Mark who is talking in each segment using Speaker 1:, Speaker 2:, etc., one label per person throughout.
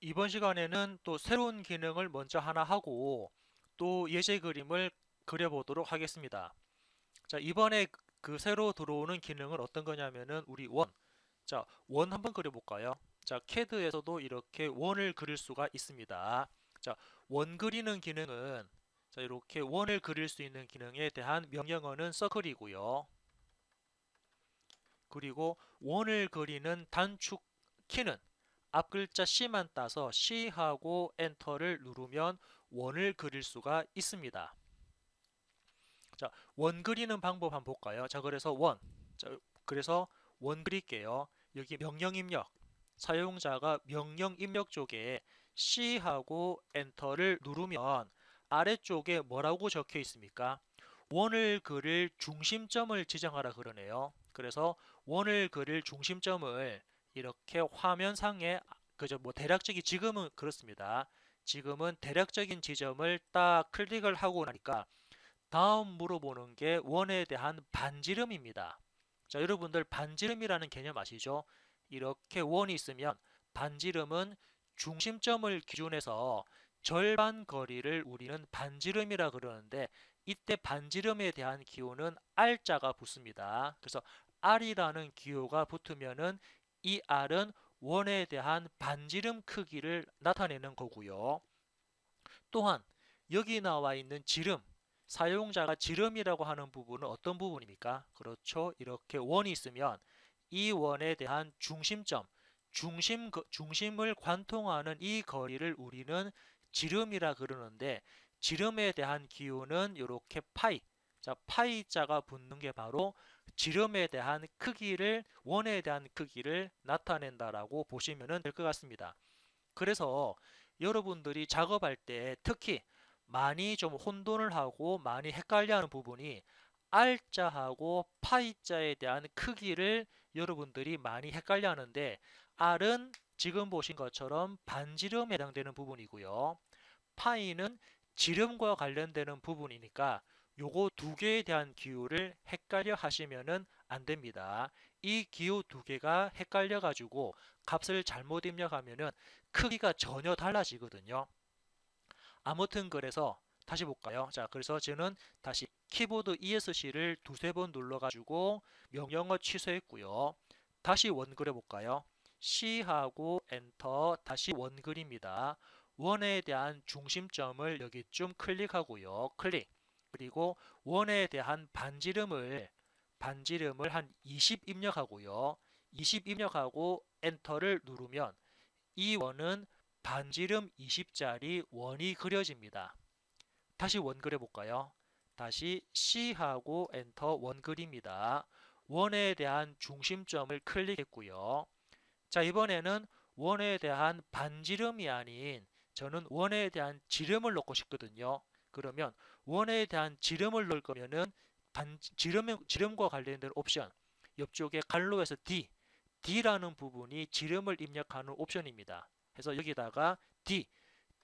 Speaker 1: 이번 시간에는 또 새로운 기능을 먼저 하나 하고 또 예제 그림을 그려보도록 하겠습니다. 자, 이번에 그 새로 들어오는 기능은 어떤 거냐면은 우리 원. 자, 원 한번 그려볼까요? 자, CAD에서도 이렇게 원을 그릴 수가 있습니다. 자, 원 그리는 기능은 자, 이렇게 원을 그릴 수 있는 기능에 대한 명령어는 서클이고요. 그리고 원을 그리는 단축 키는 앞 글자 C만 따서 C하고 엔터를 누르면 원을 그릴 수가 있습니다. 자, 원 그리는 방법 한번 볼까요? 자, 그래서 원. 자, 그래서 원 그릴게요. 여기 명령 입력. 사용자가 명령 입력 쪽에 C하고 엔터를 누르면 아래쪽에 뭐라고 적혀 있습니까? 원을 그릴 중심점을 지정하라 그러네요. 그래서 원을 그릴 중심점을 이렇게 화면상에 그저 뭐 대략적인 지금은 그렇습니다. 지금은 대략적인 지점을 딱 클릭을 하고 나니까 다음 물어보는 게 원에 대한 반지름입니다. 자, 여러분들 반지름이라는 개념 아시죠? 이렇게 원이 있으면 반지름은 중심점을 기준해서 절반 거리를 우리는 반지름이라 그러는데 이때 반지름에 대한 기호는 R자가 붙습니다. 그래서 R이라는 기호가 붙으면은 이 R은 원에 대한 반지름 크기를 나타내는 거고요. 또한 여기 나와 있는 지름, 사용자가 지름이라고 하는 부분은 어떤 부분입니까? 그렇죠. 이렇게 원이 있으면 이 원에 대한 중심점, 중심을 관통하는 이 거리를 우리는 지름이라 그러는데 지름에 대한 기호는 이렇게 파이, 자, 파이자가 붙는 게 바로 지름에 대한 크기를, 원에 대한 크기를 나타낸다라고 보시면 될 것 같습니다. 그래서 여러분들이 작업할 때 특히 많이 좀 혼돈을 하고 많이 헷갈려하는 부분이 R자하고 파이자에 대한 크기를 여러분들이 많이 헷갈려하는데 R은 지금 보신 것처럼 반지름에 해당되는 부분이고요. 파이는 지름과 관련되는 부분이니까 요거 두 개에 대한 기호를 헷갈려 하시면은 안 됩니다. 이 기호 두 개가 헷갈려 가지고 값을 잘못 입력하면은 크기가 전혀 달라지거든요. 아무튼 그래서 다시 볼까요? 자, 그래서 저는 다시 키보드 ESC를 두세 번 눌러가지고 명령어 취소했고요. 다시 원 그려볼까요? C하고 엔터 다시 원 그립니다. 원에 대한 중심점을 여기쯤 클릭하고요. 클릭. 그리고 원에 대한 반지름을 한 20 입력하고요. 20 입력하고 엔터를 누르면 이 원은 반지름 20짜리 원이 그려집니다. 다시 원 그려볼까요? 다시 C하고 엔터 원 그립니다. 원에 대한 중심점을 클릭했고요. 자, 이번에는 원에 대한 반지름이 아닌 저는 원에 대한 지름을 넣고 싶거든요. 그러면 원에 대한 지름을 넣을 거면은 지름과 관련된 옵션 옆쪽에 갈로에서 D라는 부분이 지름을 입력하는 옵션입니다. 그래서 여기다가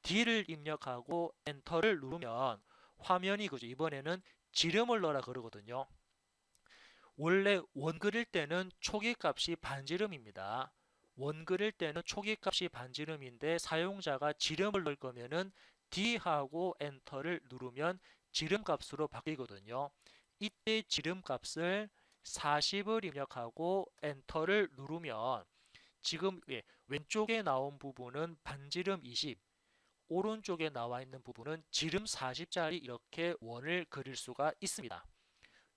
Speaker 1: D를 입력하고 엔터를 누르면 화면이 그죠. 이번에는 지름을 넣으라 그러거든요. 원래 원 그릴 때는 초기 값이 반지름입니다. 원 그릴 때는 초기 값이 반지름인데 사용자가 지름을 넣을 거면은 D하고 엔터를 누르면 지름 값으로 바뀌거든요. 이때 지름 값을 40을 입력하고 엔터를 누르면 지금 왼쪽에 나온 부분은 반지름 20, 오른쪽에 나와 있는 부분은 지름 40짜리 이렇게 원을 그릴 수가 있습니다.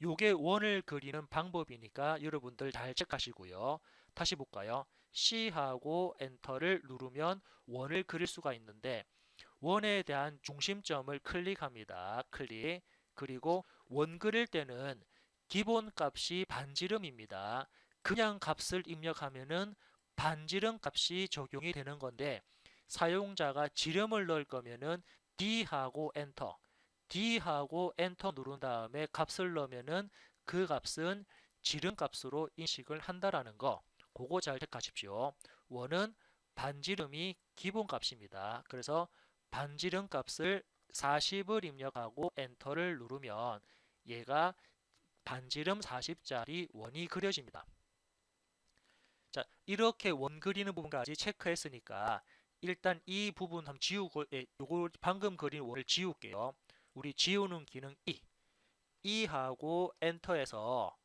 Speaker 1: 요게 원을 그리는 방법이니까 여러분들 잘 체크하시고요. 다시 볼까요? C하고 엔터를 누르면 원을 그릴 수가 있는데 원에 대한 중심점을 클릭합니다. 클릭. 그리고 원 그릴 때는 기본 값이 반지름입니다. 그냥 값을 입력하면은 반지름 값이 적용이 되는 건데 사용자가 지름을 넣을 거면은 D하고 엔터 누른 다음에 값을 넣으면은 그 값은 지름 값으로 인식을 한다라는 거. 그거 잘 체크하십시오. 원은 반지름이 기본 값입니다. 그래서 반지름 값을 40을 입력하고 엔터를 누르면 얘가 반지름 40짜리 원이 그려집니다. 자, 이렇게 원 그리는 부분까지 체크했으니까 일단 이 부분 한번 지우고, 요거 방금 그린 원을 지울게요. 우리 지우는 기능 E하고 엔터에서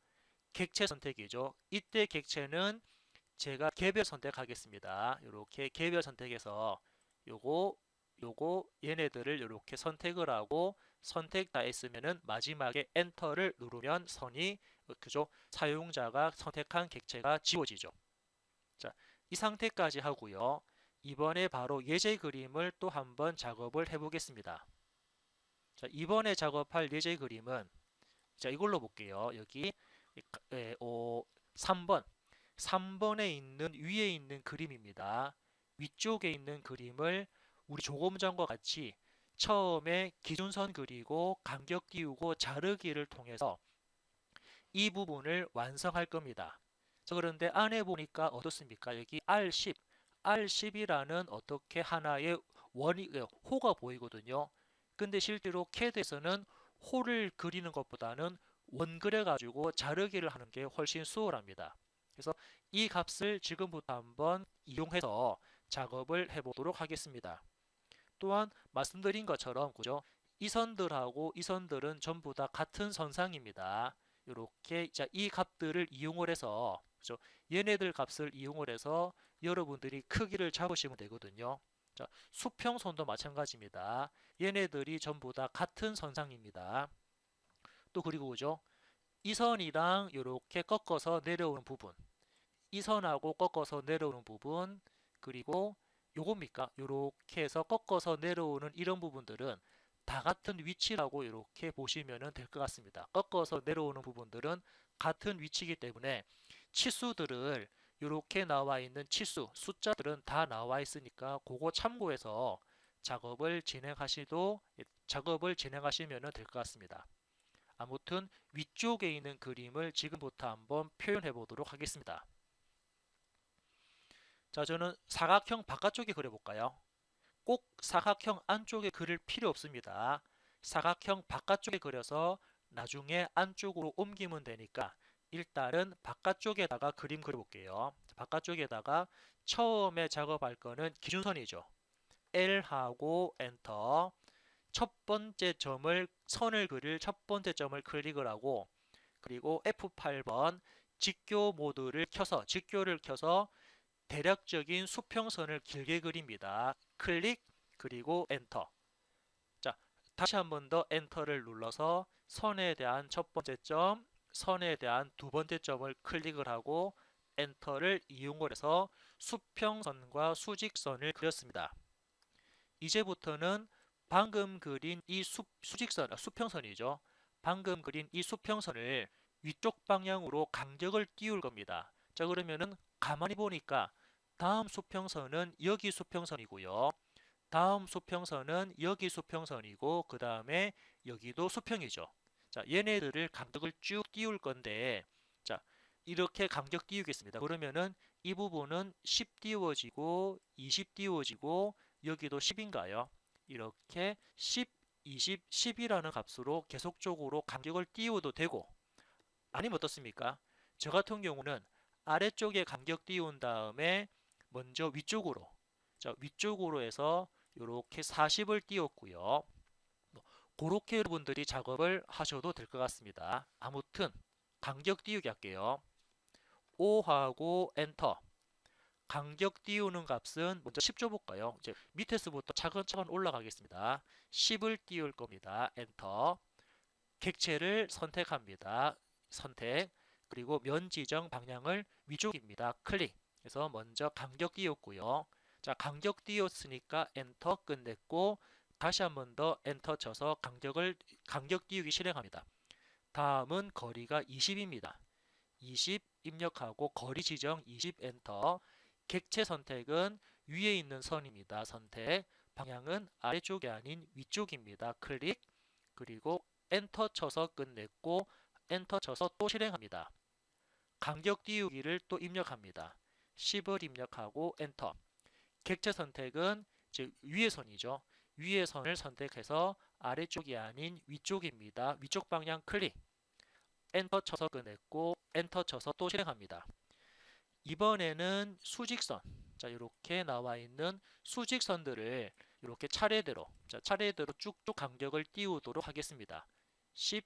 Speaker 1: 객체 선택이죠. 이때 객체는 제가 개별 선택하겠습니다. 이렇게 개별 선택해서 요거 얘네들을 이렇게 선택을 하고 선택 다 했으면은 마지막에 엔터를 누르면 선이 그죠? 사용자가 선택한 객체가 지워지죠. 자, 이 상태까지 하고요. 이번에 바로 예제 그림을 또 한번 작업을 해 보겠습니다. 자, 이번에 작업할 예제 그림은 자, 이걸로 볼게요. 여기 3번 3번에 있는 위에 있는 그림입니다. 위쪽에 있는 그림을 우리 조금 전과 같이 처음에 기준선 그리고 간격 띄우고 자르기를 통해서 이 부분을 완성할 겁니다. 자, 그런데 안에 보니까 어떻습니까? 여기 R10이라는 어떻게 하나의 호가 보이거든요. 근데 실제로 CAD에서는 호를 그리는 것보다는 원 그려가지고 자르기를 하는 게 훨씬 수월합니다. 그래서 이 값을 지금부터 한번 이용해서 작업을 해보도록 하겠습니다. 또한 말씀드린 것처럼 그죠? 이 선들하고 이 선들은 전부 다 같은 선상입니다. 이렇게 이 값들을 이용을 해서 그죠? 얘네들 값을 이용을 해서 여러분들이 크기를 잡으시면 되거든요. 자, 수평선도 마찬가지입니다. 얘네들이 전부 다 같은 선상입니다. 또 그리고 그죠? 이 선이랑 이렇게 꺾어서 내려오는 부분, 이 선하고 꺾어서 내려오는 부분, 그리고 요겁니까? 요렇게 해서 꺾어서 내려오는 이런 부분들은 다 같은 위치라고 이렇게 보시면 될 것 같습니다. 꺾어서 내려오는 부분들은 같은 위치이기 때문에 치수들을 이렇게 나와 있는 치수, 숫자들은 다 나와 있으니까 그거 참고해서 작업을 진행하시면 될 것 같습니다. 아무튼 위쪽에 있는 그림을 지금부터 한번 표현해 보도록 하겠습니다. 자, 저는 사각형 바깥쪽에 그려볼까요? 꼭 사각형 안쪽에 그릴 필요 없습니다. 사각형 바깥쪽에 그려서 나중에 안쪽으로 옮기면 되니까 일단은 바깥쪽에다가 그림 그려볼게요. 바깥쪽에다가 처음에 작업할 거는 기준선이죠. L하고 엔터. 첫 번째 점을 선을 그릴 첫 번째 점을 클릭을 하고 그리고 F8번 직교를 켜서 대략적인 수평선을 길게 그립니다. 클릭 그리고 엔터. 자, 다시 한 번 더 엔터를 눌러서 선에 대한 첫 번째 점, 선에 대한 두 번째 점을 클릭을 하고 엔터를 이용을 해서 수평선과 수직선을 그렸습니다. 이제부터는 방금 그린 이 수평선이죠. 방금 그린 이 수평선을 위쪽 방향으로 간격을 띄울 겁니다. 자, 그러면은 가만히 보니까 다음 수평선은 여기 수평선이고요. 다음 수평선은 여기 수평선이고 그 다음에 여기도 수평이죠. 자, 얘네들을 간격을 쭉 띄울 건데 자, 이렇게 간격 띄우겠습니다. 그러면은 이 부분은 10 띄워지고 20 띄워지고 여기도 10인가요? 이렇게 10, 20, 10이라는 값으로 계속적으로 간격을 띄워도 되고 아니면 어떻습니까? 저 같은 경우는 아래쪽에 간격 띄운 다음에 먼저 위쪽으로 위쪽으로 해서 이렇게 40을 띄웠고요. 그렇게 여러분들이 작업을 하셔도 될 것 같습니다. 아무튼 간격 띄우기 할게요. 5하고 엔터. 간격 띄우는 값은 먼저 10 줘볼까요? 이제 밑에서부터 차근차근 올라가겠습니다. 10을 띄울 겁니다. 엔터. 객체를 선택합니다. 선택. 그리고 면 지정 방향을 위쪽입니다. 클릭. 그래서 먼저 간격 띄웠고요. 자, 간격 띄웠으니까 엔터 끝냈고 다시 한 번 더 엔터 쳐서 간격 띄우기 실행합니다. 다음은 거리가 20입니다. 20 입력하고 거리 지정 20 엔터. 객체 선택은 위에 있는 선입니다. 선택. 방향은 아래쪽이 아닌 위쪽입니다. 클릭. 그리고 엔터 쳐서 끝냈고 엔터 쳐서 또 실행합니다. 간격 띄우기를 또 입력합니다. 10을 입력하고 엔터. 객체 선택은 이제 위의 선이죠. 위의 선을 선택해서 아래쪽이 아닌 위쪽입니다. 위쪽 방향 클릭. 엔터 쳐서 끝냈고 엔터 쳐서 또 실행합니다. 이번에는 수직선. 자, 이렇게 나와 있는 수직선들을 이렇게 차례대로, 자, 차례대로 쭉쭉 간격을 띄우도록 하겠습니다. 10,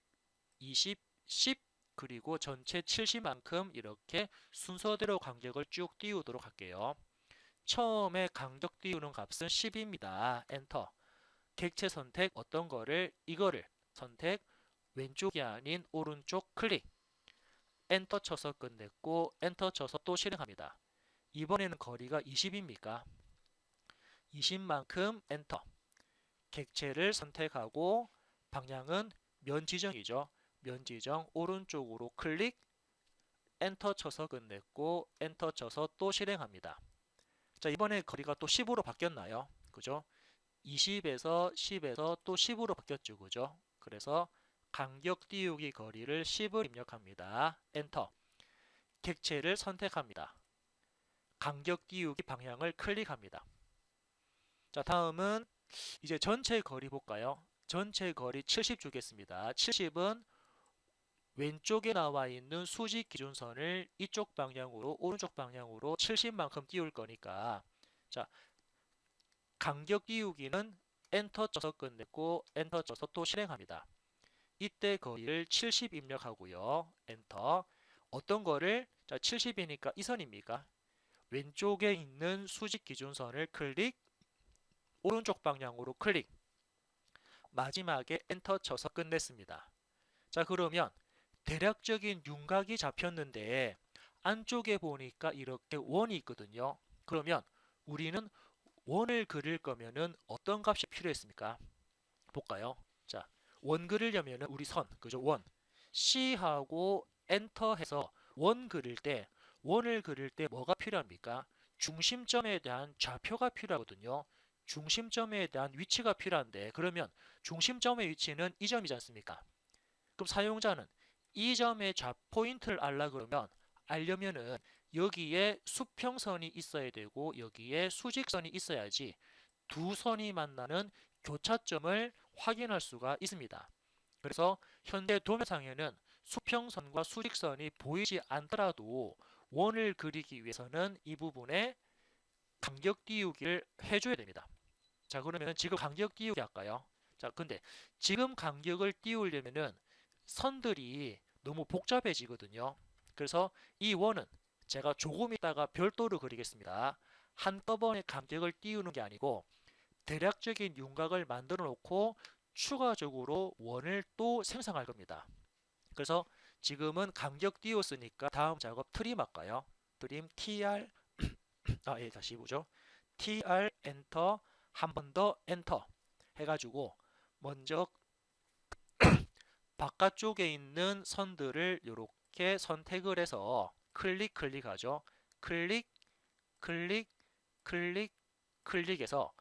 Speaker 1: 20, 10, 그리고 전체 70만큼 이렇게 순서대로 간격을 쭉 띄우도록 할게요. 처음에 간격 띄우는 값은 10입니다. 엔터. 객체 선택 어떤 거를, 이거를 선택, 왼쪽이 아닌 오른쪽 클릭. 엔터 쳐서 끝냈고 엔터 쳐서 또 실행합니다. 이번에는 거리가 20입니까? 20만큼 엔터. 객체를 선택하고 방향은 면 지정이죠. 면 지정 오른쪽으로 클릭. 엔터 쳐서 끝냈고 엔터 쳐서 또 실행합니다. 자, 이번에 거리가 또 10으로 바뀌었나요? 그죠? 20에서 10에서 또 10으로 바뀌었죠. 그죠? 그래서 간격 띄우기 거리를 10을 입력합니다. 엔터. 객체를 선택합니다. 간격 띄우기 방향을 클릭합니다. 자, 다음은 이제 전체 거리 볼까요? 전체 거리 70 주겠습니다. 70은 왼쪽에 나와 있는 수직 기준선을 이쪽 방향으로, 오른쪽 방향으로 70만큼 띄울 거니까, 자, 간격 띄우기는 엔터 쳐서 끝냈고 엔터 쳐서 또 실행합니다. 이때 거리를 70 입력하고요. 엔터. 어떤 거를, 자, 70이니까 이 선입니까? 왼쪽에 있는 수직 기준선을 클릭, 오른쪽 방향으로 클릭. 마지막에 엔터 쳐서 끝냈습니다. 자, 그러면 대략적인 윤곽이 잡혔는데 안쪽에 보니까 이렇게 원이 있거든요. 그러면 우리는 원을 그릴 거면은 어떤 값이 필요했습니까? 볼까요? 자, 원 그리려면은 우리 선, 그죠? 원. C하고 엔터 해서 원 그릴 때, 원을 그릴 때 뭐가 필요합니까? 중심점에 대한 좌표가 필요하거든요. 중심점에 대한 위치가 필요한데, 그러면 중심점의 위치는 이 점이지 않습니까? 그럼 사용자는 이 점의 좌 포인트를 알려면은 여기에 수평선이 있어야 되고 여기에 수직선이 있어야지 두 선이 만나는 교차점을 확인할 수가 있습니다. 그래서 현재 도면상에는 수평선과 수직선이 보이지 않더라도 원을 그리기 위해서는 이 부분에 간격 띄우기를 해줘야 됩니다. 자, 그러면 지금 간격 띄우기 할까요? 자, 근데 지금 간격을 띄우려면은 선들이 너무 복잡해지거든요. 그래서 이 원은 제가 조금 있다가 별도로 그리겠습니다. 한꺼번에 간격을 띄우는 게 아니고 대략적인 윤곽을 만들어 놓고 추가적으로 원을 또 생성할 겁니다. 그래서 지금은 간격 띄웠으니까 다음 작업 트림 할까요? 트림 tr 다시 보죠. tr 엔터, 한 번 더 엔터 해가지고 먼저 바깥쪽에 있는 선들을 이렇게 선택을 해서 클릭하죠. 클릭, 클릭, 클릭, 클릭해서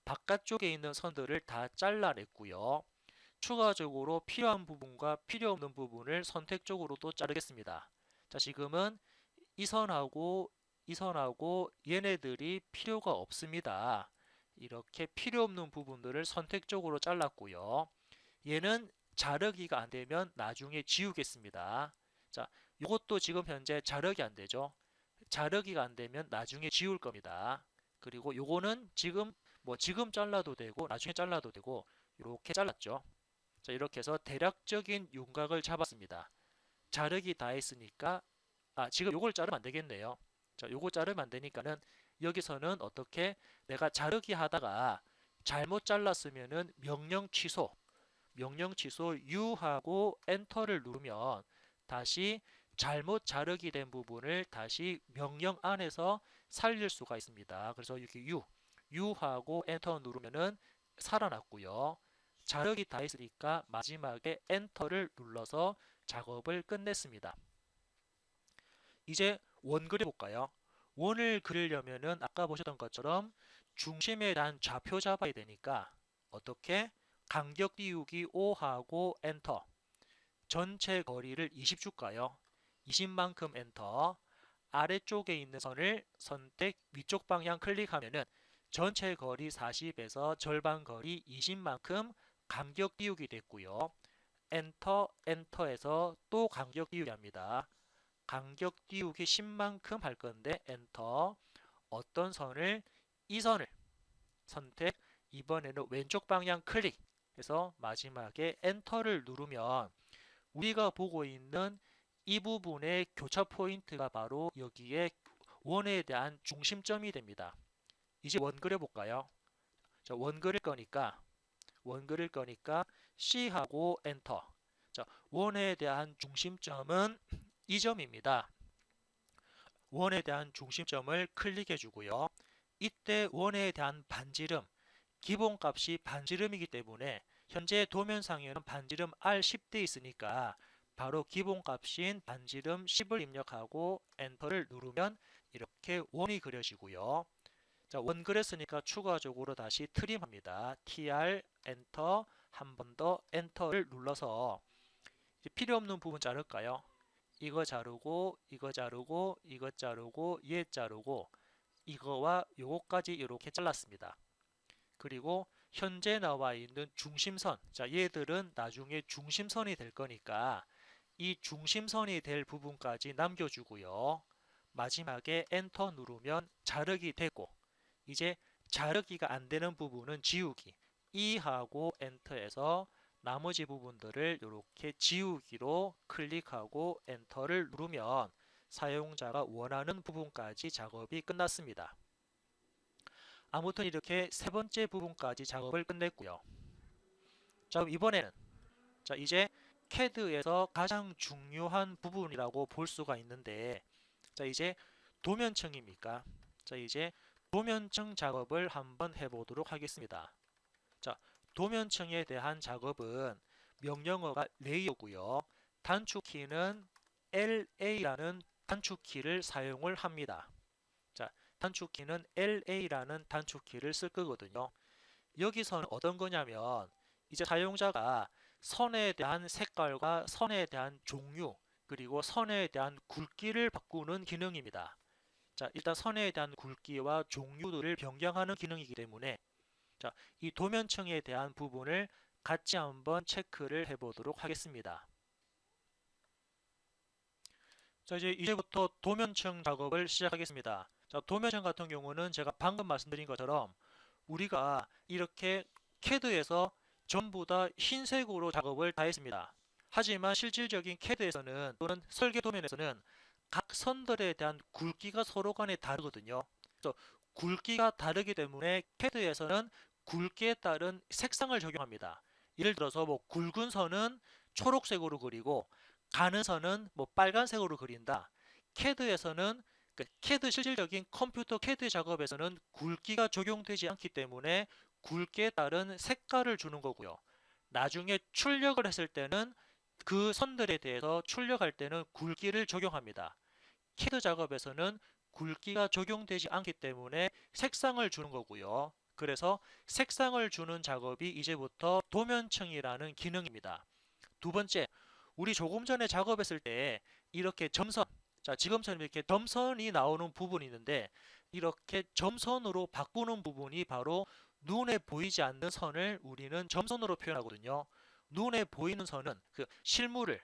Speaker 1: 바깥쪽에 있는 선들을 다 잘라냈고요. 추가적으로 필요한 부분과 필요 없는 부분을 선택적으로 또 자르겠습니다. 자, 지금은 이 선하고 이 선하고 얘네들이 필요가 없습니다. 이렇게 필요 없는 부분들을 선택적으로 잘랐고요. 얘는 자르기가 안 되면 나중에 지우겠습니다. 자, 이것도 지금 현재 자르기 안 되죠. 자르기가 안 되면 나중에 지울 겁니다. 그리고 요거는 지금 잘라도 되고 나중에 잘라도 되고 이렇게 잘랐죠. 자, 이렇게 해서 대략적인 윤곽을 잡았습니다. 자르기 다 했으니까 지금 요걸 자르면 안 되겠네요. 자, 요거 자르면 안 되니까는 여기서는 어떻게 내가 자르기 하다가 잘못 잘랐으면은 명령 취소 U하고 엔터를 누르면 다시 잘못 자르기 된 부분을 다시 명령 안에서 살릴 수가 있습니다. 그래서 이렇게 U하고 엔터 누르면은 살아났고요. 자르기 다 했으니까 마지막에 엔터를 눌러서 작업을 끝냈습니다. 이제 원 그려볼까요? 원을 그리려면은 아까 보셨던 것처럼 중심에 대한 좌표 잡아야 되니까 어떻게? 간격 띄우기 5하고 엔터. 전체 거리를 20 줄까요? 20만큼 엔터. 아래쪽에 있는 선을 선택 위쪽 방향 클릭하면은 전체 거리 40에서 절반 거리 20만큼 간격 띄우기 됐고요. 엔터에서 또 간격 띄우기 합니다. 간격 띄우기 10만큼 할 건데 엔터. 어떤 선을? 이 선을 선택. 이번에는 왼쪽 방향 클릭해서 마지막에 엔터를 누르면 우리가 보고 있는 이 부분의 교차 포인트가 바로 여기에 원에 대한 중심점이 됩니다. 이제 원 그려볼까요? 자, 원 그릴 거니까 C하고 엔터. 자, 원에 대한 중심점은 이 점입니다. 원에 대한 중심점을 클릭해 주고요. 이때 원에 대한 반지름, 기본값이 반지름이기 때문에 현재 도면상에는 반지름 R10돼 있으니까 바로 기본값인 반지름 10을 입력하고 엔터를 누르면 이렇게 원이 그려지고요. 자, 원 그렸으니까 추가적으로 다시 트림합니다. TR 엔터, 한 번 더 엔터를 눌러서 이제 필요 없는 부분 자를까요? 이거 자르고 이거 자르고 이거 자르고 얘 자르고 이거와 요거까지 이렇게 잘랐습니다. 그리고 현재 나와 있는 중심선, 자 얘들은 나중에 중심선이 될 거니까 이 중심선이 될 부분까지 남겨주고요. 마지막에 엔터 누르면 자르기 되고, 이제 자르기가 안 되는 부분은 지우기. E하고 엔터에서 나머지 부분들을 이렇게 지우기로 클릭하고 엔터를 누르면 사용자가 원하는 부분까지 작업이 끝났습니다. 아무튼 이렇게 세 번째 부분까지 작업을 끝냈고요. 자, 그럼 이번에는 이제 CAD에서 가장 중요한 부분이라고 볼 수가 있는데, 자 이제 도면층입니까? 자 이제 도면층 작업을 한번 해보도록 하겠습니다. 자, 도면층에 대한 작업은 명령어가 레이어고요. 단축키는 LA라는 단축키를 사용을 합니다. 자, 단축키는 LA라는 단축키를 쓸 거거든요. 여기서는 어떤 거냐면 이제 사용자가 선에 대한 색깔과 선에 대한 종류 그리고 선에 대한 굵기를 바꾸는 기능입니다. 자, 일단 선에 대한 굵기와 종류들을 변경하는 기능이기 때문에 자, 이 도면층에 대한 부분을 같이 한번 체크를 해보도록 하겠습니다. 자, 이제부터 도면층 작업을 시작하겠습니다. 자, 도면층 같은 경우는 제가 방금 말씀드린 것처럼 우리가 이렇게 CAD에서 전부 다 흰색으로 작업을 다 했습니다. 하지만 실질적인 CAD에서는 또는 설계 도면에서는 각 선들에 대한 굵기가 서로 간에 다르거든요. 그래서 굵기가 다르기 때문에 CAD에서는 굵기에 따른 색상을 적용합니다. 예를 들어서 뭐 굵은 선은 초록색으로 그리고 가는 선은 뭐 빨간색으로 그린다. CAD에서는 CAD 실질적인 컴퓨터 CAD 작업에서는 굵기가 적용되지 않기 때문에 굵기에 따른 색깔을 주는 거고요. 나중에 출력을 했을 때는 그 선들에 대해서 출력할 때는 굵기를 적용합니다. CAD 작업에서는 굵기가 적용되지 않기 때문에 색상을 주는 거고요. 그래서 색상을 주는 작업이 이제부터 도면층이라는 기능입니다. 두 번째, 우리 조금 전에 작업했을 때 이렇게 점선, 자 지금처럼 이렇게 점선이 나오는 부분이 있는데 이렇게 점선으로 바꾸는 부분이 바로 눈에 보이지 않는 선을 우리는 점선으로 표현하거든요. 눈에 보이는 선은 그 실물을,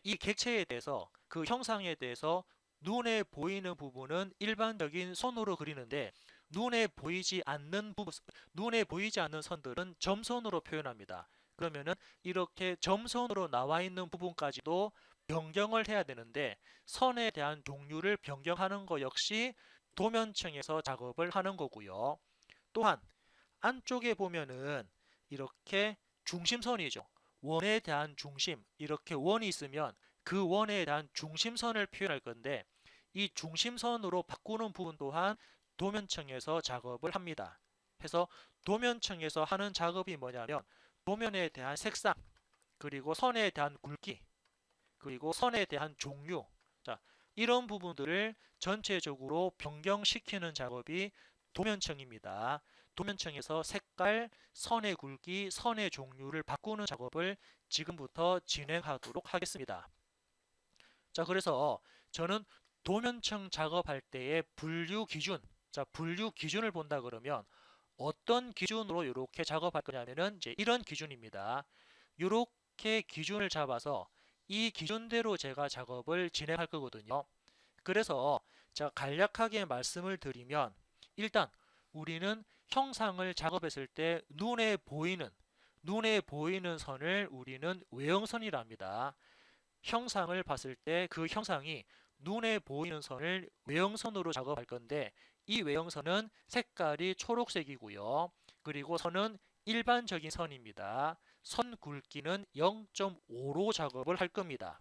Speaker 1: 이 객체에 대해서 그 형상에 대해서 눈에 보이는 부분은 일반적인 선으로 그리는데 눈에 보이지 않는 선들은 점선으로 표현합니다. 그러면은 이렇게 점선으로 나와 있는 부분까지도 변경을 해야 되는데 선에 대한 종류를 변경하는 것 역시 도면층에서 작업을 하는 거고요. 또한 안쪽에 보면은 이렇게 중심선이죠. 원에 대한 중심, 이렇게 원이 있으면 그 원에 대한 중심선을 표현할 건데 이 중심선으로 바꾸는 부분 또한 도면층에서 작업을 합니다. 해서 도면층에서 하는 작업이 뭐냐면 도면에 대한 색상, 그리고 선에 대한 굵기, 그리고 선에 대한 종류, 자 이런 부분들을 전체적으로 변경시키는 작업이 도면층입니다. 도면층에서 색깔, 선의 굵기, 선의 종류를 바꾸는 작업을 지금부터 진행하도록 하겠습니다. 자, 그래서 저는 도면층 작업할 때의 분류 기준, 자, 분류 기준을 본다 그러면 어떤 기준으로 이렇게 작업할 거냐면은 이제 이런 기준입니다. 이렇게 기준을 잡아서 이 기준대로 제가 작업을 진행할 거거든요. 그래서 제가 간략하게 말씀을 드리면 일단 우리는 형상을 작업했을 때 눈에 보이는 선을 우리는 외형선이라 합니다. 형상을 봤을 때 그 형상이 눈에 보이는 선을 외형선으로 작업할 건데 이 외형선은 색깔이 초록색이고요. 그리고 선은 일반적인 선입니다. 선 굵기는 0.5로 작업을 할 겁니다.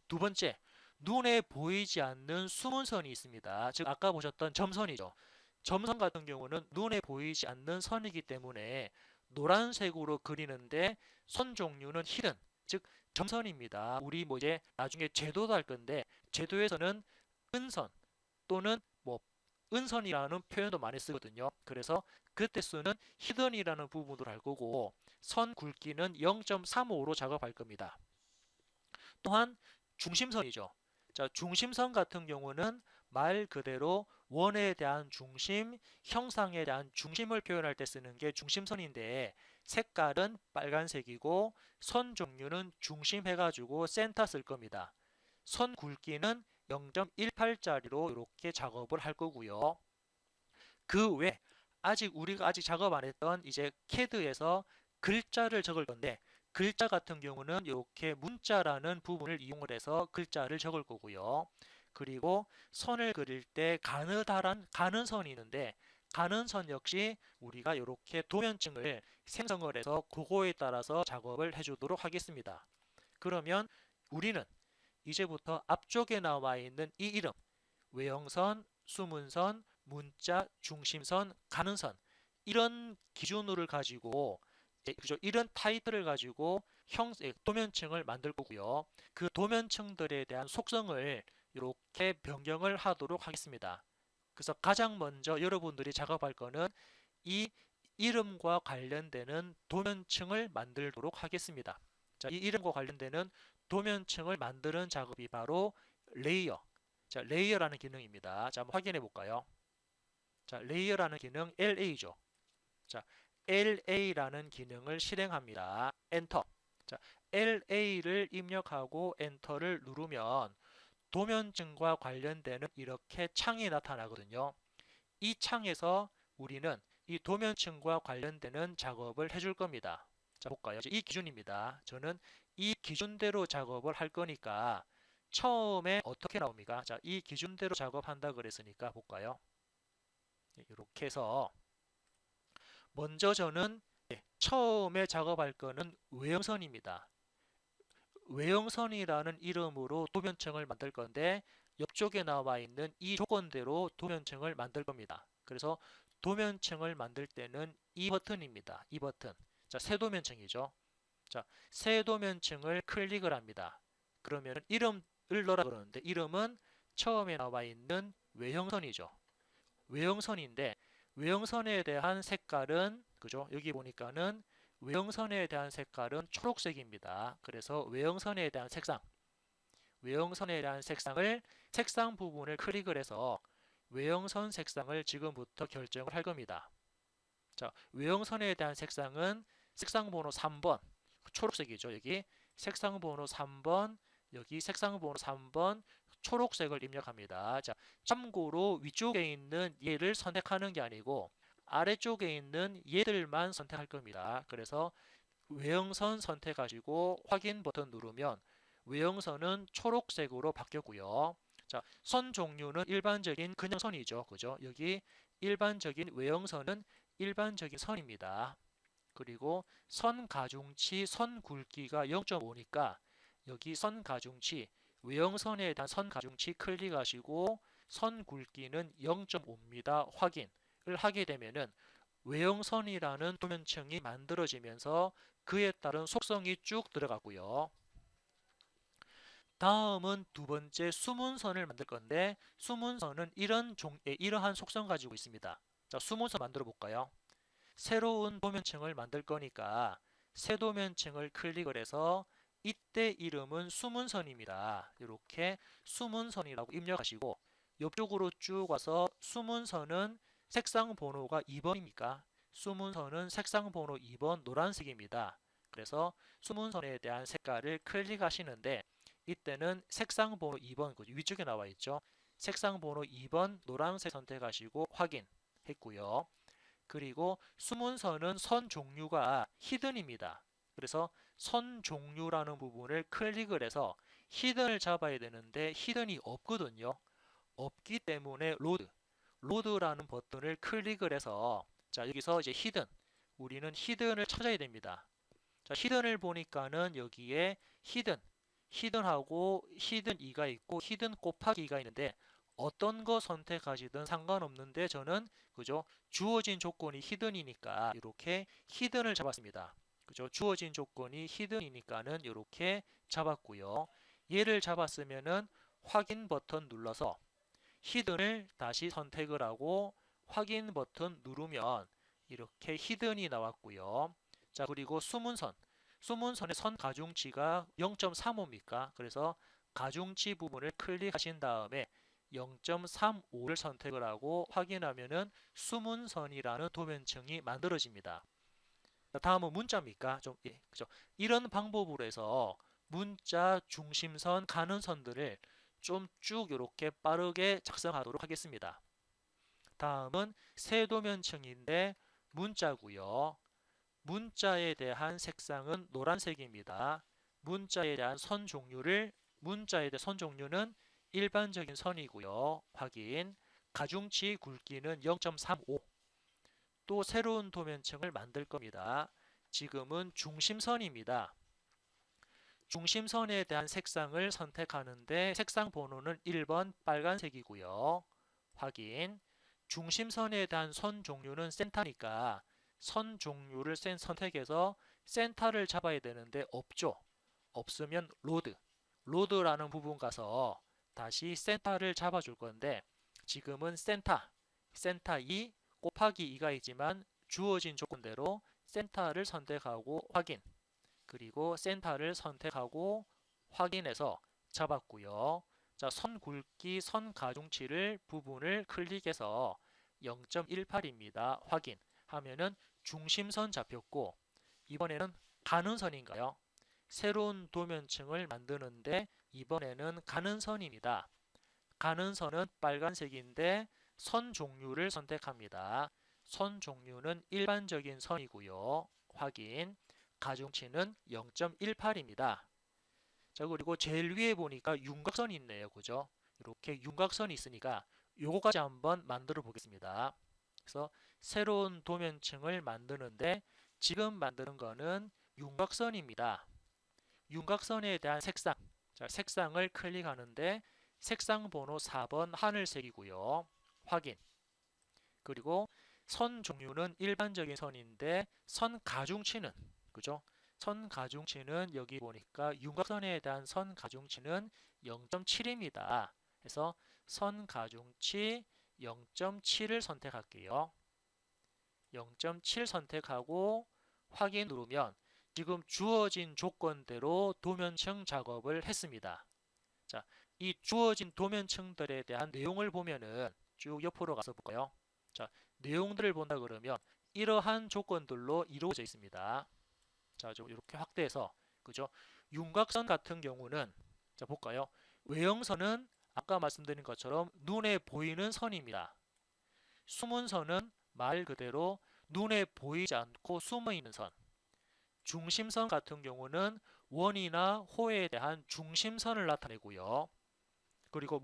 Speaker 1: 두 번째, 눈에 보이지 않는 숨은 선이 있습니다. 즉 아까 보셨던 점선이죠. 점선 같은 경우는 눈에 보이지 않는 선이기 때문에 노란색으로 그리는데 선 종류는 히든, 즉 점선입니다. 우리 뭐 이제 나중에 제도도 할 건데 제도에서는 은선 또는 뭐 은선이라는 표현도 많이 쓰거든요. 그래서 그때 쓰는 히든이라는 부분으로 할 거고 선 굵기는 0.35로 작업할 겁니다. 또한 중심선이죠. 자, 중심선 같은 경우는 말 그대로 원에 대한 중심, 형상에 대한 중심을 표현할 때 쓰는 게 중심선인데 색깔은 빨간색이고 선 종류는 중심 해가지고 센터 쓸 겁니다. 선 굵기는 0.18짜리로 이렇게 작업을 할 거고요. 그 외 우리가 아직 작업 안 했던 이제 CAD에서 글자를 적을 건데 글자 같은 경우는 이렇게 문자라는 부분을 이용을 해서 글자를 적을 거고요. 그리고 선을 그릴 때 가는 선이 있는데 가는 선 역시 우리가 이렇게 도면층을 생성을 해서 그거에 따라서 작업을 해주도록 하겠습니다. 그러면 우리는 이제부터 앞쪽에 나와 있는 이 이름 외형선, 숨은선, 문자, 중심선, 가는선 이런 기준으로 가지고 그죠? 이런 타이틀을 가지고 도면층을 만들 거고요. 그 도면층들에 대한 속성을 이렇게 변경을 하도록 하겠습니다. 그래서 가장 먼저 여러분들이 작업할 거는 이 이름과 관련되는 도면층을 만들도록 하겠습니다. 자, 이 이름과 관련되는 도면층을 만드는 작업이 바로 레이어. 자, 레이어라는 기능입니다. 자, 한번 확인해 볼까요? 자, 레이어라는 기능 LA죠. 자, LA라는 기능을 실행합니다. 엔터. 자, LA를 입력하고 엔터를 누르면 도면층과 관련되는 이렇게 창이 나타나거든요. 이 창에서 우리는 이 도면층과 관련되는 작업을 해줄 겁니다. 자, 볼까요? 이 기준입니다. 저는 이 기준대로 작업을 할 거니까 처음에 어떻게 나옵니까? 자, 이 기준대로 작업한다 그랬으니까 볼까요? 이렇게 해서 먼저 저는 처음에 작업할 거는 외형선입니다. 외형선이라는 이름으로 도면층을 만들 건데 옆쪽에 나와 있는 이 조건대로 도면층을 만들 겁니다. 그래서 도면층을 만들 때는 이 버튼입니다. 이 버튼. 자, 새 도면층이죠. 자, 새 도면층을 클릭을 합니다. 그러면 이름을 넣으라 그러는데 이름은 처음에 나와 있는 외형선이죠. 외형선인데 외형선에 대한 색깔은 그죠? 여기 보니까는 외형선에 대한 색깔은 초록색입니다. 그래서 외형선에 대한 색상을 색상 부분을 클릭을 해서 외형선 색상을 지금부터 결정을 할 겁니다. 자, 외형선에 대한 색상은 색상 번호 3번 초록색이죠. 여기 색상 번호 3번 여기 색상 번호 3번 초록색을 입력합니다. 자, 참고로 위쪽에 있는 얘를 선택하는 게 아니고 아래쪽에 있는 얘들만 선택할 겁니다. 그래서 외형선 선택하시고 확인 버튼 누르면 외형선은 초록색으로 바뀌었고요. 자, 선 종류는 일반적인 그냥 선이죠. 그죠? 여기 일반적인 외형선은 일반적인 선입니다. 그리고 선 가중치, 선 굵기가 0.5니까 여기 선 가중치, 외형선에 대한 선 가중치 클릭하시고 선 굵기는 0.5입니다. 확인을 하게 되면은 외형선이라는 도면층이 만들어지면서 그에 따른 속성이 쭉 들어가고요. 다음은 두 번째 수문선을 만들 건데 수문선은 이러한 속성 가지고 있습니다. 자, 수문선 만들어 볼까요? 새로운 도면층을 만들 거니까 새 도면층을 클릭을 해서 이때 이름은 수문선입니다. 이렇게 수문선이라고 입력하시고 옆쪽으로 쭉 와서 수문선은 색상 번호가 2번입니까? 수문선은 색상 번호 2번 노란색입니다. 그래서 수문선에 대한 색깔을 클릭하시는데 이때는 색상 번호 2번 위쪽에 나와 있죠. 색상 번호 2번 노란색 선택하시고 확인. 했고요. 그리고 수문선은 선 종류가 히든입니다. 그래서 선 종류라는 부분을 클릭을 해서 히든을 잡아야 되는데 히든이 없거든요. 없기 때문에 로드라는 버튼을 클릭을 해서 자, 여기서 이제 히든, 우리는 히든을 찾아야 됩니다. 자, 히든을 보니까는 여기에 히든하고 히든 2가 있고 히든 곱하기 2가 있는데 어떤 거 선택하시든 상관없는데 저는 그죠? 주어진 조건이 히든이니까 이렇게 히든을 잡았습니다. 그죠? 주어진 조건이 히든이니까는 이렇게 잡았고요. 얘를 잡았으면은 확인 버튼 눌러서 히든을 다시 선택을 하고 확인 버튼 누르면 이렇게 히든이 나왔고요. 자, 그리고 수문선의 선 가중치가 0.35입니까? 그래서 가중치 부분을 클릭하신 다음에 0.35를 선택을 하고 확인하면은 수문선이라는 도면층이 만들어집니다. 다음은 문자입니까? 그죠? 이런 방법으로 해서 문자 중심선 가는 선들을 좀 쭉 이렇게 빠르게 작성하도록 하겠습니다. 다음은 세도면층인데 문자고요. 문자에 대한 색상은 노란색입니다. 문자에 대한 선 종류는 일반적인 선이고요. 확인. 가중치 굵기는 0.35. 또 새로운 도면층을 만들 겁니다. 지금은 중심선입니다. 중심선에 대한 색상을 선택하는데 색상 번호는 1번 빨간색이고요. 확인. 중심선에 대한 선 종류는 센터니까 선 종류를 선택해서 센터를 잡아야 되는데 없죠. 없으면 로드라는 부분 가서 다시 센터를 잡아줄 건데 지금은 센터 2 곱하기 2가 있지만 주어진 조건대로 센터를 선택하고 확인. 그리고 센터를 선택하고 확인해서 잡았고요. 자, 선 굵기, 선 가중치를 부분을 클릭해서 0.18입니다. 확인 하면은 중심선 잡혔고 이번에는 가는 선인가요? 새로운 도면층을 만드는데 이번에는 가는 선입니다. 가는 선은 빨간색인데 선 종류를 선택합니다. 선 종류는 일반적인 선이고요. 확인. 가중치는 0.18입니다. 자, 그리고 제일 위에 보니까 윤곽선이 있네요. 그죠? 이렇게 윤곽선이 있으니까 요거까지 한번 만들어 보겠습니다. 그래서 새로운 도면층을 만드는데 지금 만드는 거는 윤곽선입니다. 윤곽선에 대한 색상. 자, 색상을 클릭하는데 색상 번호 4번 하늘색이고요. 확인. 그리고 선 종류는 일반적인 선인데 선 가중치는 그죠? 선 가중치는 여기 보니까 윤곽선에 대한 선 가중치는 0.7입니다. 그래서 선 가중치 0.7을 선택할게요. 0.7 선택하고 확인 누르면 지금 주어진 조건대로 도면층 작업을 했습니다. 자, 이 주어진 도면층들에 대한 내용을 보면은 쭉 옆으로 가서 볼까요? 자, 내용들을 본다 그러면 이러한 조건들로 이루어져 있습니다. 자, 좀 이렇게 확대해서 그죠? 윤곽선 같은 경우는 자, 볼까요? 외형선은 아까 말씀드린 것처럼 눈에 보이는 선입니다. 수문선은 말 그대로 눈에 보이지 않고 숨어 있는 선. 중심선 같은 경우는 원이나 호에 대한 중심선을 나타내고요. 그리고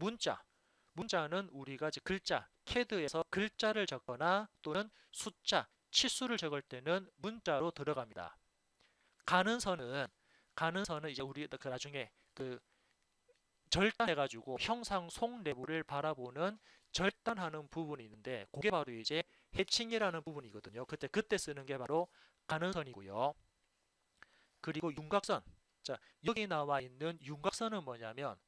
Speaker 1: 문자는 우리가 이제 글자, CAD에서 글자를 적거나 또는 숫자, 치수를 적을 때는 문자로 들어갑니다. 가는 선은 이제 우리 그 나중에 그 절단해가지고 형상 속 내부를 바라보는 절단하는 부분이 있는데 그게 바로 이제 해칭이라는 부분이거든요. 그때 쓰는 게 바로 가는 선이고요. 그리고 윤곽선. 자, 여기 나와 있는 윤곽선은 뭐냐면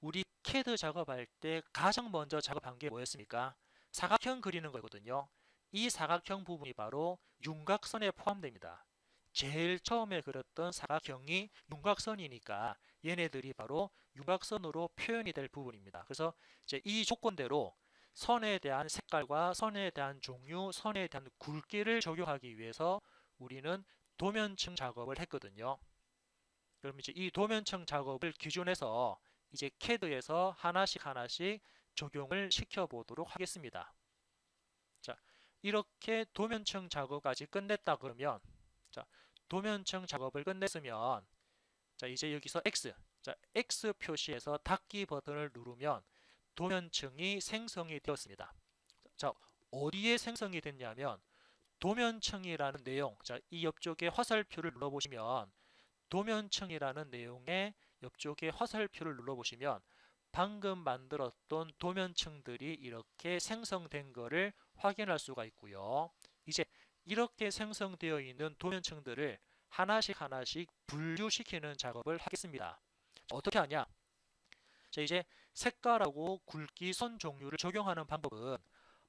Speaker 1: 우리 CAD 작업할 때 가장 먼저 작업한 게 뭐였습니까? 사각형 그리는 거거든요. 이 사각형 부분이 바로 윤곽선에 포함됩니다. 제일 처음에 그렸던 사각형이 윤곽선이니까 얘네들이 바로 윤곽선으로 표현이 될 부분입니다. 그래서 이제 이 조건대로 선에 대한 색깔과 선에 대한 종류, 선에 대한 굵기를 적용하기 위해서 우리는 도면층 작업을 했거든요. 그럼 이제 이 도면층 작업을 기준해서 이제 CAD에서 하나씩 적용을 시켜 보도록 하겠습니다. 자, 이렇게 도면층 작업까지 끝냈다 그러면, 자, 도면층 작업을 끝냈으면, 자, 이제 여기서 X, 자, X 표시에서 닫기 버튼을 누르면 도면층이 생성이 되었습니다. 자, 어디에 생성이 됐냐면 도면층이라는 내용, 자, 이 옆쪽에 화살표를 눌러보시면 도면층이라는 내용의 옆쪽에 화살표를 눌러보시면 방금 만들었던 도면층들이 이렇게 생성된 것을 확인할 수가 있고요. 이제 이렇게 생성되어 있는 도면층들을 하나씩 하나씩 분류시키는 작업을 하겠습니다. 어떻게 하냐? 자, 이제 색깔하고 굵기, 선 종류를 적용하는 방법은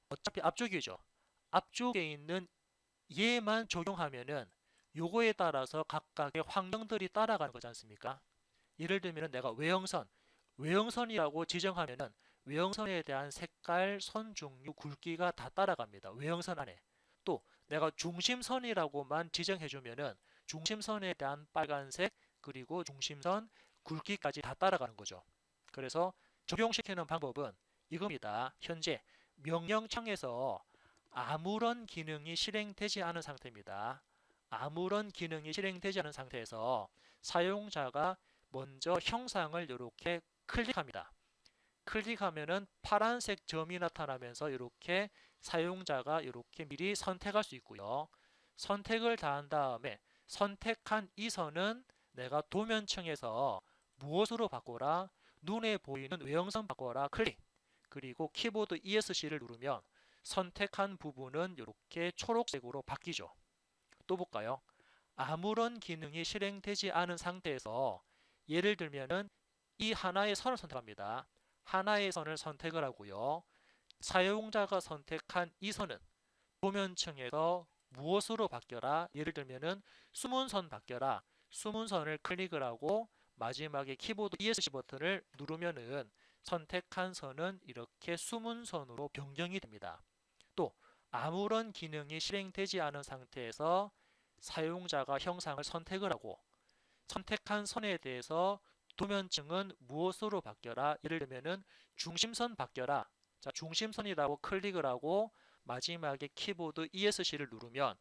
Speaker 1: 어차피 앞쪽이죠. 앞쪽에 있는 얘만 적용하면은 요거에 따라서 각각의 환경들이 따라가는 거지 않습니까? 예를 들면 내가 외형선이라고 지정하면은 외형선에 대한 색깔, 선 종류, 굵기가 다 따라갑니다. 외형선 안에. 또 내가 중심선이라고만 지정해주면은 중심선에 대한 빨간색 그리고 중심선 굵기까지 다 따라가는 거죠. 그래서 적용시키는 방법은 이겁니다. 현재 명령창에서 아무런 기능이 실행되지 않은 상태입니다. 아무런 기능이 실행되지 않은 상태에서 사용자가 먼저 형상을 이렇게 클릭합니다. 클릭하면은 파란색 점이 나타나면서 이렇게 사용자가 이렇게 미리 선택할 수 있고요. 선택을 다 한 다음에 선택한 이 선은 내가 도면층에서 무엇으로 바꿔라? 눈에 보이는 외형선 바꿔라 클릭. 그리고 키보드 ESC를 누르면 선택한 부분은 이렇게 초록색으로 바뀌죠. 또 볼까요? 아무런 기능이 실행되지 않은 상태에서 예를 들면은 이 하나의 선을 선택합니다. 하나의 선을 선택을 하고요. 사용자가 선택한 이 선은 도면층에서 무엇으로 바뀌어라? 예를 들면은 숨은 선 바뀌어라. 숨은 선을 클릭을 하고 마지막에 키보드 ESC 버튼을 누르면은 선택한 선은 이렇게 숨은 선으로 변경이 됩니다. 또 아무런 기능이 실행되지 않은 상태에서 사용자가 형상을 선택을 하고 선택한 선에 대해서 도면층은 무엇으로 바뀌어라? 예를 들면은 중심선 바뀌어라. 자, 중심선이라고 클릭을 하고 마지막에 키보드 ESC를 누르면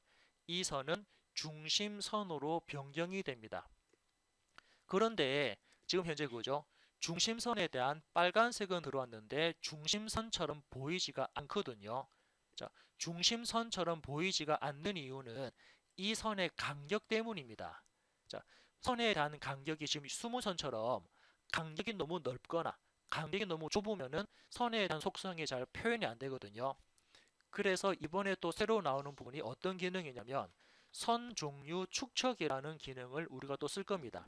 Speaker 1: 이 선은 중심선으로 변경이 됩니다. 그런데 지금 현재 그거죠. 중심선에 대한 빨간색은 들어왔는데 중심선처럼 보이지가 않거든요. 자, 중심선처럼 보이지가 않는 이유는 이 선의 간격 때문입니다. 자, 선에 대한 간격이 지금 수무선처럼 간격이 너무 넓거나 간격이 너무 좁으면은 선에 대한 속성이 잘 표현이 안 되거든요. 그래서 이번에 또 새로 나오는 부분이 어떤 기능이냐면 선 종류 축척이라는 기능을 우리가 또 쓸 겁니다.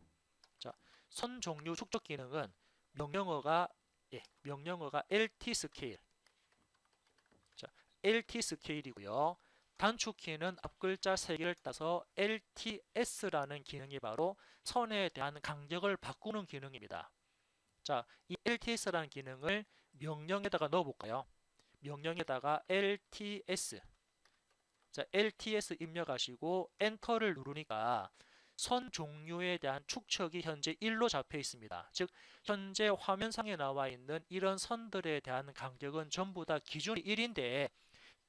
Speaker 1: 자, 선 종류 축척 기능은 명령어가 LT 스케일. 자, LT 스케일이고요. 단축키는 앞글자 3개를 따서 LTS라는 기능이 바로 선에 대한 간격을 바꾸는 기능입니다. 자, 이 LTS라는 기능을 명령에다가 넣어볼까요? 명령에다가 LTS. 자, LTS 입력하시고 엔터를 누르니까 선 종류에 대한 축척이 현재 1로 잡혀 있습니다. 즉, 현재 화면상에 나와 있는 이런 선들에 대한 간격은 전부 다 기준이 1인데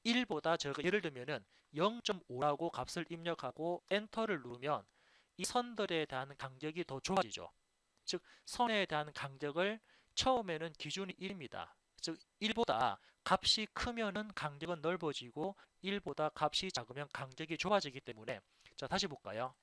Speaker 1: 1보다 적은, 예를 들면은 0.5라고 값을 입력하고 엔터를 누르면 이 선들에 대한 간격이 더 좁아지죠. 즉, 선에 대한 간격을 처음에는 기준이 1입니다. 즉 1보다 값이 크면은 간격은 넓어지고 1보다 값이 작으면 간격이 좁아지기 때문에, 자, 다시 볼까요?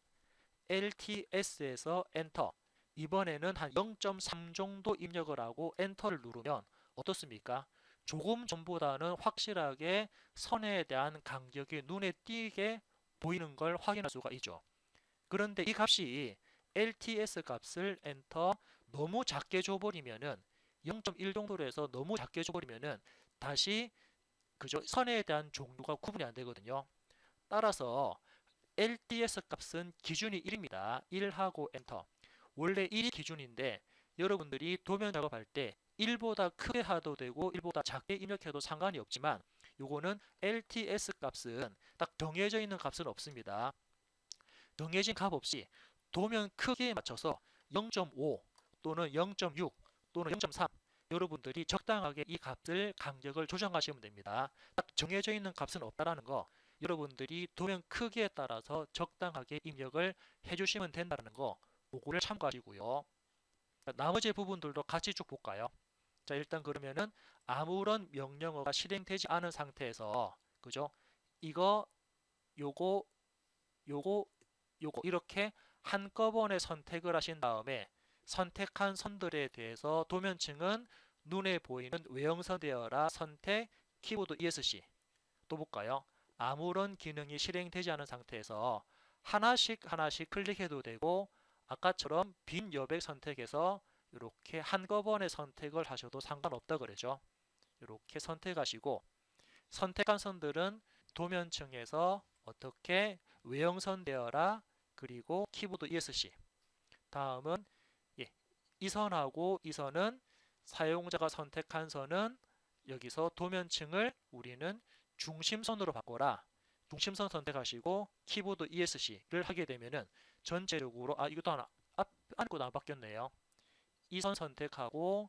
Speaker 1: LTS에서 엔터. 이번에는 한 0.3 정도 입력을 하고 엔터를 누르면 어떻습니까? 조금 전보다는 확실하게 선에 대한 간격이 눈에 띄게 보이는 걸 확인할 수가 있죠. 그런데 이 값이 LTS 값을 엔터 너무 작게 줘버리면은 0.1 정도로 해서 너무 작게 줘버리면은 다시 그저 선에 대한 종류가 구분이 안 되거든요. 따라서 LTS 값은 기준이 1입니다. 1하고 엔터. 원래 1이 기준인데 여러분들이 도면 작업할 때 1보다 크게 해도 되고 1보다 작게 입력해도 상관이 없지만 요거는 LTS 값은 딱 정해져 있는 값은 없습니다. 정해진 값 없이 도면 크기에 맞춰서 0.5 또는 0.6 또는 0.3 여러분들이 적당하게 이 값을 간격을 조정하시면 됩니다. 딱 정해져 있는 값은 없다라는 거, 여러분들이 도면 크기에 따라서 적당하게 입력을 해주시면 된다는 거, 그거를 참고하시고요. 나머지 부분들도 같이 쭉 볼까요? 자, 일단 그러면은 아무런 명령어가 실행되지 않은 상태에서, 그죠? 이거, 요거, 요거, 요거 이렇게 한꺼번에 선택을 하신 다음에 선택한 선들에 대해서 도면층은 눈에 보이는 외형선 되어라 선택 키보드 ESC. 또 볼까요? 아무런 기능이 실행되지 않은 상태에서 하나씩 클릭해도 되고, 아까처럼 빈 여백 선택해서 이렇게 한꺼번에 선택을 하셔도 상관없다 그러죠. 이렇게 선택하시고, 선택한 선들은 도면층에서 어떻게 외형선 되어라, 그리고 키보드 ESC. 다음은 이 선하고 이 선은 사용자가 선택한 선은 여기서 도면층을 우리는 중심선으로 바꿔라. 중심선 선택하시고 키보드 ESC를 하게 되면은 전체적으로 이것도 하나 안고 안 바뀌었네요. 이 선 선택하고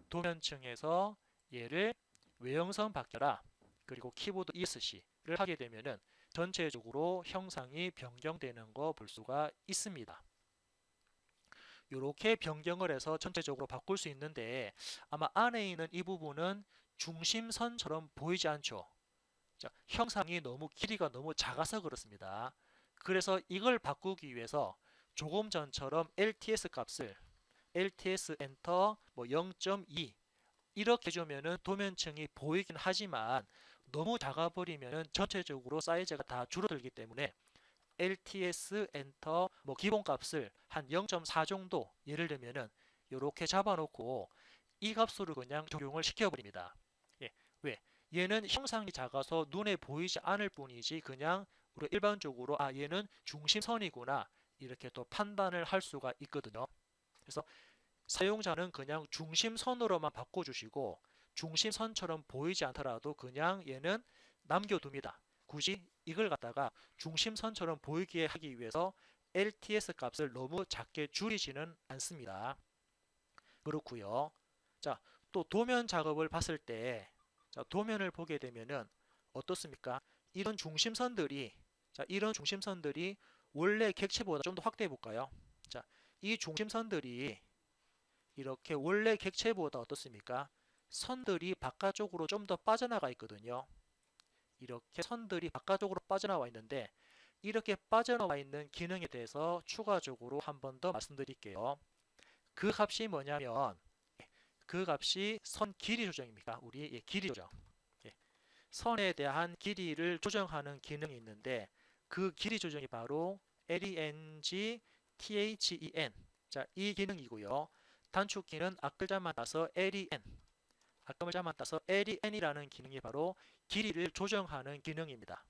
Speaker 1: 도면층에서 얘를 외형선 바뀌어라. 그리고 키보드 ESC를 하게 되면은 전체적으로 형상이 변경되는 거 볼 수가 있습니다. 이렇게 변경을 해서 전체적으로 바꿀 수 있는데, 아마 안에 있는 이 부분은 중심선처럼 보이지 않죠. 자, 형상이 길이가 너무 작아서 그렇습니다. 그래서 이걸 바꾸기 위해서 조금 전처럼 LTS 값을 LTS 엔터 0.2 이렇게 해주면은 도면층이 보이긴 하지만 너무 작아 버리면은 전체적으로 사이즈가 다 줄어들기 때문에 LTS 엔터 기본 값을 한 0.4 정도, 예를 들면은 이렇게 잡아놓고 이 값으로 그냥 적용을 시켜버립니다. 왜? 얘는 형상이 작아서 눈에 보이지 않을 뿐이지 그냥 우리 일반적으로 얘는 중심선이구나 이렇게 또 판단을 할 수가 있거든요. 그래서 사용자는 그냥 중심선으로만 바꿔주시고 중심선처럼 보이지 않더라도 그냥 얘는 남겨둡니다. 굳이 이걸 갖다가 중심선처럼 보이게 하기 위해서 LTS 값을 너무 작게 줄이지는 않습니다. 그렇고요. 자, 또 도면 작업을 봤을 때, 자, 도면을 보게 되면은 어떻습니까? 이런 중심선들이 원래 객체보다 좀 더 확대해 볼까요? 자, 이 중심선들이 이렇게 원래 객체보다 어떻습니까? 선들이 바깥쪽으로 좀 더 빠져나가 있거든요. 이렇게 선들이 바깥쪽으로 빠져나와 있는데, 이렇게 빠져나와 있는 기능에 대해서 추가적으로 한 번 더 말씀드릴게요. 그 값이 뭐냐면 그 값이 선 길이 조정입니다. 우리 길이 조정. 선에 대한 길이를 조정하는 기능이 있는데 그 길이 조정이 바로 LENG THEN. 자, 이 기능이고요. 단축키는 앞글자만 따서 LEN. 앞글자만 따서 LEN이라는 기능이 바로 길이를 조정하는 기능입니다.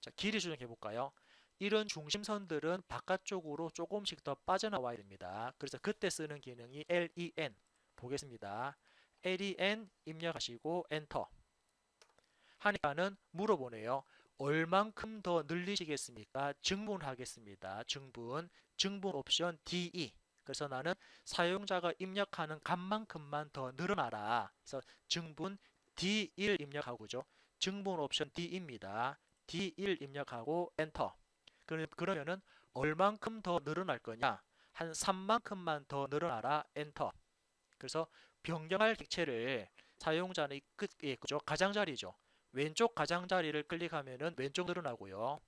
Speaker 1: 자, 길이 조정해 볼까요? 이런 중심선들은 바깥쪽으로 조금씩 더 빠져나와야 됩니다. 그래서 그때 쓰는 기능이 LEN. 보겠습니다. LEN 입력하시고 엔터 하니까는 물어보네요. 얼만큼 더 늘리시겠습니까? 증분하겠습니다. 증분 옵션 DE. 그래서 나는 사용자가 입력하는 값만큼만 더 늘어나라. 그래서 증분 D1 입력하고죠. 증분 옵션 D입니다. D1 입력하고 엔터. 그러면은 얼만큼 더 늘어날 거냐? 한 3만큼만 더 늘어나라. 엔터. 그래서 변경할 객체를 사용자는 그죠? 가장자리죠. 왼쪽 가장자리를 클릭하면은 왼쪽 늘어나고요.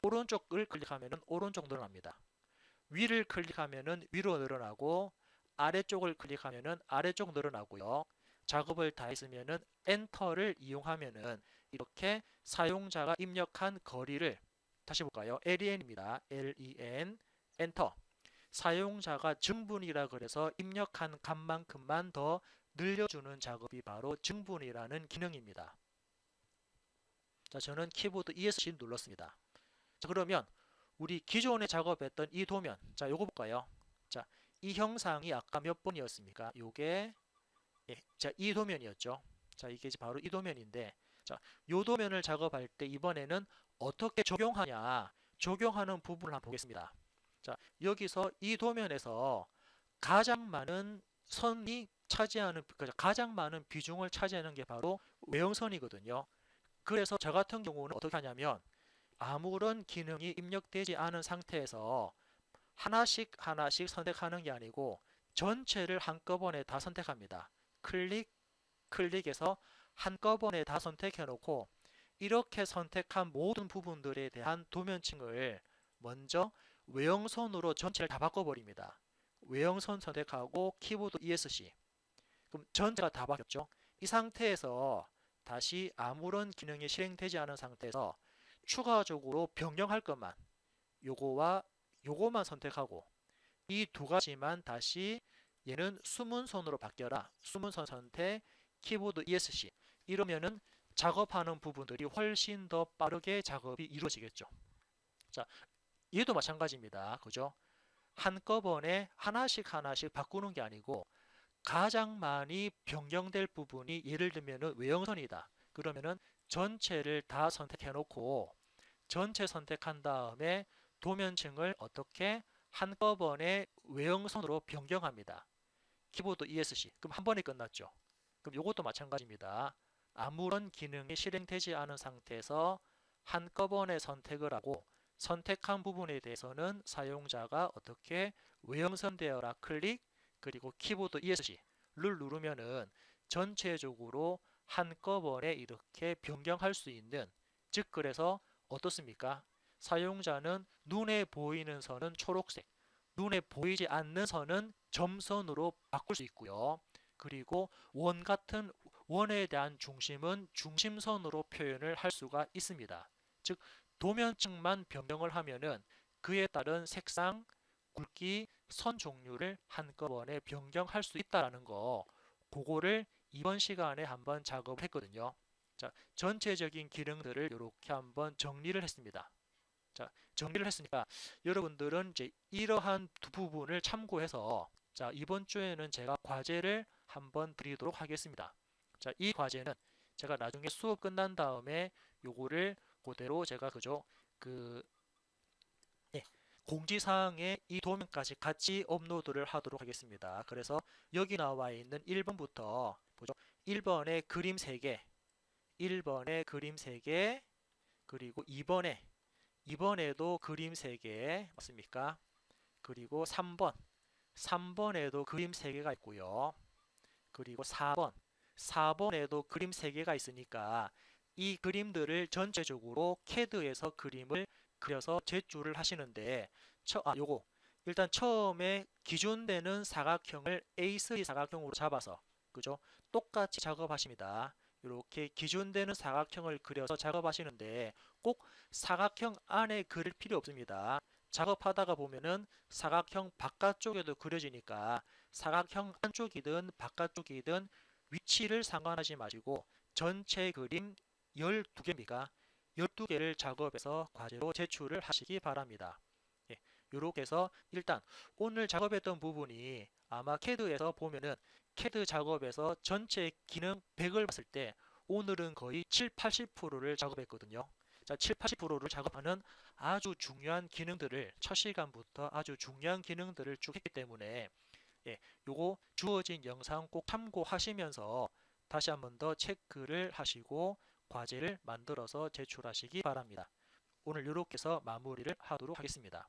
Speaker 1: 오른쪽을 클릭하면은 오른쪽 늘어납니다. 위를 클릭하면은 위로 늘어나고 아래쪽을 클릭하면은 아래쪽 늘어나고요. 작업을 다 했으면은 엔터를 이용하면은 이렇게 사용자가 입력한 거리를 다시 볼까요? LEN입니다. LEN 엔터. 사용자가 증분이라 그래서 입력한 값만큼만 더 늘려주는 작업이 바로 증분이라는 기능입니다. 자, 저는 키보드 ESC 눌렀습니다. 자, 그러면 우리 기존에 작업했던 이 도면, 자, 요거 볼까요? 자, 이 형상이 아까 몇 번이었습니까? 요게 자, 이 도면이었죠. 자, 이게 바로 이 도면인데, 자, 요 도면을 작업할 때 이번에는 어떻게 적용하냐, 적용하는 부분을 한번 보겠습니다. 자, 여기서 이 도면에서 가장 많은 선이 차지하는 가장 많은 비중을 차지하는 게 바로 외형선이거든요. 그래서 저 같은 경우는 어떻게 하냐면 아무런 기능이 입력되지 않은 상태에서 하나씩 하나씩 선택하는 게 아니고 전체를 한꺼번에 다 선택합니다. 클릭해서 한꺼번에 다 선택해 놓고 이렇게 선택한 모든 부분들에 대한 도면층을 먼저 외형선으로 전체를 다 바꿔버립니다. 외형선 선택하고 키보드 ESC. 그럼 전체가 다 바뀌었죠. 이 상태에서 다시 아무런 기능이 실행되지 않은 상태에서 추가적으로 변경할 것만 요거와 요거만 선택하고 이 두 가지만 다시 얘는 숨은선으로 바뀌어라. 숨은선 선택, 키보드 ESC. 이러면은 작업하는 부분들이 훨씬 더 빠르게 작업이 이루어지겠죠. 자, 얘도 마찬가지입니다. 그죠? 한꺼번에 하나씩 하나씩 바꾸는 게 아니고 가장 많이 변경될 부분이 예를 들면은 외형선이다. 그러면은 전체를 다 선택해 놓고 전체 선택한 다음에 도면층을 어떻게 한꺼번에 외형선으로 변경합니다. 키보드 ESC. 그럼 한 번에 끝났죠. 그럼 이것도 마찬가지입니다. 아무런 기능이 실행되지 않은 상태에서 한꺼번에 선택을 하고 선택한 부분에 대해서는 사용자가 어떻게 외형선되어라 클릭 그리고 키보드 ESC를 누르면은 전체적으로 한꺼번에 이렇게 변경할 수 있는 즉 그래서 어떻습니까? 사용자는 눈에 보이는 선은 초록색, 눈에 보이지 않는 선은 점선으로 바꿀 수 있고요. 그리고 원 같은 원에 대한 중심은 중심선으로 표현을 할 수가 있습니다. 즉 도면층만 변경을 하면은 그에 따른 색상, 굵기, 선 종류를 한꺼번에 변경할 수 있다는 거 그거를 이번 시간에 한번 작업을 했거든요. 자, 전체적인 기능들을 이렇게 한번 정리를 했습니다. 자, 정리를 했으니까 여러분들은 이제 이러한 두 부분을 참고해서 자, 이번 주에는 제가 과제를 한번 드리도록 하겠습니다. 자, 이 과제는 제가 나중에 수업 끝난 다음에 요거를 그대로 제가 그죠? 그 예, 공지사항에 이 도면까지 같이 업로드를 하도록 하겠습니다. 그래서 여기 나와 있는 1번부터 보죠. 1번에 그림 3개, 1번에 그림 3개, 그리고 2번에도 그림 3개 맞습니까? 그리고 3번에도 그림 3개가 있고요. 그리고 4번에도 그림 3개가 있으니까 이 그림들을 전체적으로 CAD에서 그림을 그려서 제출을 하시는데 요거 일단 처음에 기준되는 사각형을 A3 사각형으로 잡아서 그죠? 똑같이 작업하십니다. 이렇게 기준되는 사각형을 그려서 작업하시는데 꼭 사각형 안에 그릴 필요 없습니다. 작업하다가 보면은 사각형 바깥쪽에도 그려지니까 사각형 안쪽이든 바깥쪽이든 위치를 상관하지 마시고 전체 그림 12개입니다. 12개를 작업해서 과제로 제출을 하시기 바랍니다. 예, 이렇게 해서 일단 오늘 작업했던 부분이 아마 CAD에서 보면은 CAD 작업에서 전체 기능 100을 봤을 때 오늘은 거의 7, 80%를 작업했거든요. 자, 7, 80%를 작업하는 아주 중요한 기능들을 첫 시간부터 아주 중요한 기능들을 쭉 했기 때문에 요거 주어진 영상 꼭 참고하시면서 다시 한번 더 체크를 하시고 과제를 만들어서 제출하시기 바랍니다. 오늘 이렇게 해서 마무리를 하도록 하겠습니다.